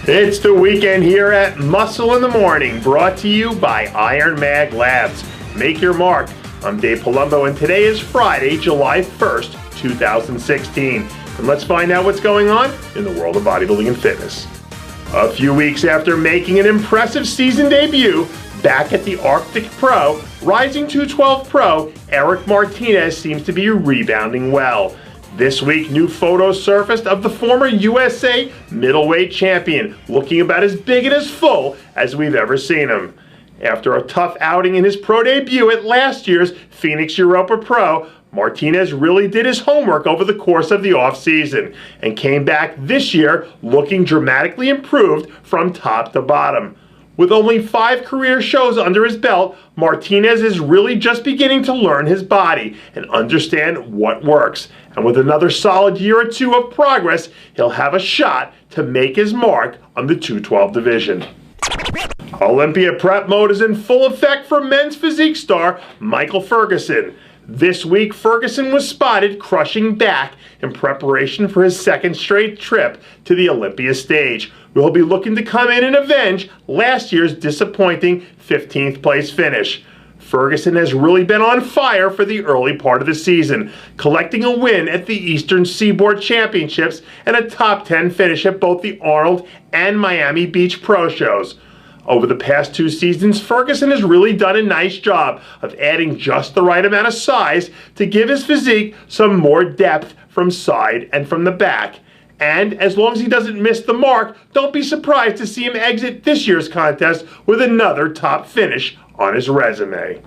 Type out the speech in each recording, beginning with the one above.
It's the weekend here at Muscle in the Morning, brought to you by IronMag Labs. Make your mark. I'm Dave Palumbo, and today is Friday, July 1st, 2016. And let's find out what's going on in the world of bodybuilding and fitness. A few weeks after making an impressive season debut back at the Arctic Pro, Rising 212 Pro, Erik Martinez seems to be rebounding well. This week, new photos surfaced of the former USA middleweight champion, looking about as big and as full as we've ever seen him. After a tough outing in his pro debut at last year's Phoenix Europa Pro, Martinez really did his homework over the course of the offseason and came back this year looking dramatically improved from top to bottom. With only 5 career shows under his belt, Martinez is really just beginning to learn his body and understand what works. And with another solid year or two of progress, he'll have a shot to make his mark on the 212 division. Olympia prep mode is in full effect for men's physique star Michael Ferguson. This week, Ferguson was spotted crushing back in preparation for his second straight trip to the Olympia stage, where he'll be looking to come in and avenge last year's disappointing 15th place finish. Ferguson has really been on fire for the early part of the season, collecting a win at the Eastern Seaboard Championships and a top 10 finish at both the Arnold and Miami Beach Pro shows. Over the past 2 seasons, Ferguson has really done a nice job of adding just the right amount of size to give his physique some more depth from side and from the back. And as long as he doesn't miss the mark, don't be surprised to see him exit this year's contest with another top finish on his resume.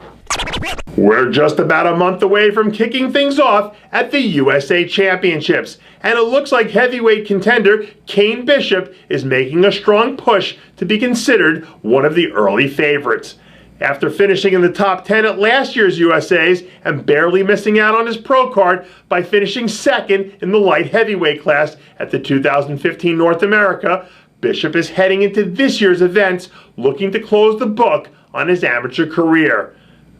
We're just about a month away from kicking things off at the USA Championships, and it looks like heavyweight contender Kane Bishop is making a strong push to be considered one of the early favorites. After finishing in the top 10 at last year's USA's and barely missing out on his pro card by finishing second in the light heavyweight class at the 2015 North America, Bishop is heading into this year's events looking to close the book on his amateur career.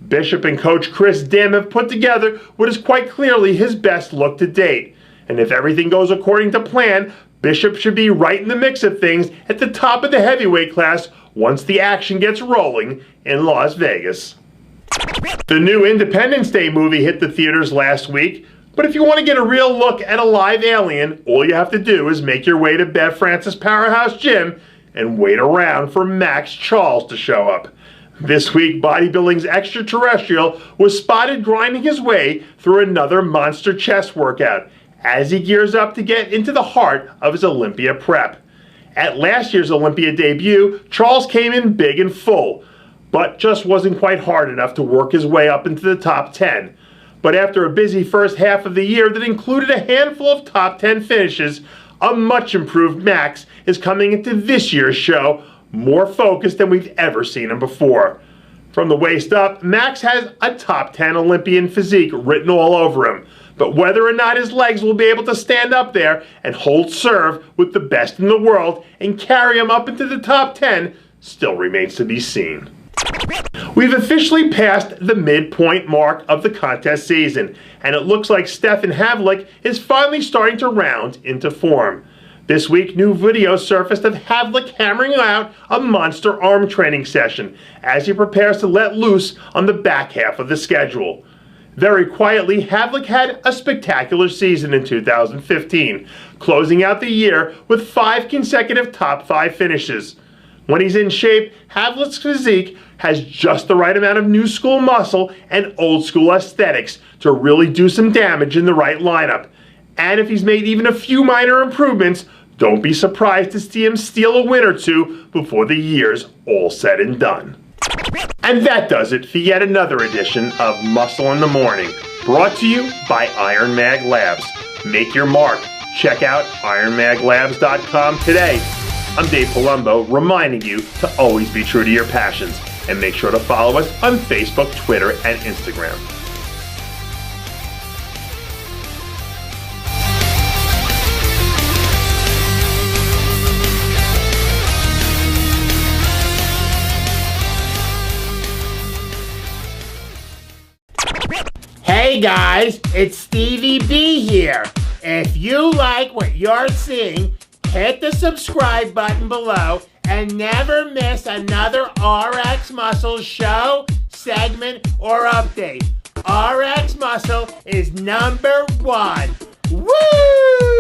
Bishop and coach Chris Dim have put together what is quite clearly his best look to date. And if everything goes according to plan, Bishop should be right in the mix of things at the top of the heavyweight class once the action gets rolling in Las Vegas. The new Independence Day movie hit the theaters last week, but if you want to get a real look at a live alien, all you have to do is make your way to Bev Francis Powerhouse Gym and wait around for Maxx Charles to show up. This week, Bodybuilding's extraterrestrial was spotted grinding his way through another monster chest workout as he gears up to get into the heart of his Olympia prep. At last year's Olympia debut, Charles came in big and full, but just wasn't quite hard enough to work his way up into the top 10. But after a busy first half of the year that included a handful of top 10 finishes, a much improved Maxx is coming into this year's show more focused than we've ever seen him before. From the waist up, Maxx has a top 10 Olympian physique written all over him, but whether or not his legs will be able to stand up there and hold serve with the best in the world and carry him up into the top 10 still remains to be seen. We've officially passed the midpoint mark of the contest season, and it looks like Stefan Havlik is finally starting to round into form. This week, new video surfaced of Havlik hammering out a monster arm training session as he prepares to let loose on the back half of the schedule. Very quietly, Havlik had a spectacular season in 2015, closing out the year with 5 consecutive top 5 finishes. When he's in shape, Havlik's physique has just the right amount of new school muscle and old school aesthetics to really do some damage in the right lineup. And if he's made even a few minor improvements, don't be surprised to see him steal a win or two before the year's all said and done. And that does it for yet another edition of Muscle in the Morning, brought to you by IronMag Labs. Make your mark. Check out IronMagLabs.com today. I'm Dave Palumbo, reminding you to always be true to your passions, and make sure to follow us on Facebook, Twitter, and Instagram. Hey guys, it's Stevie B here. If you like what you're seeing, hit the subscribe button below and never miss another RX Muscle show, segment, or update. RX Muscle is #1. Woo!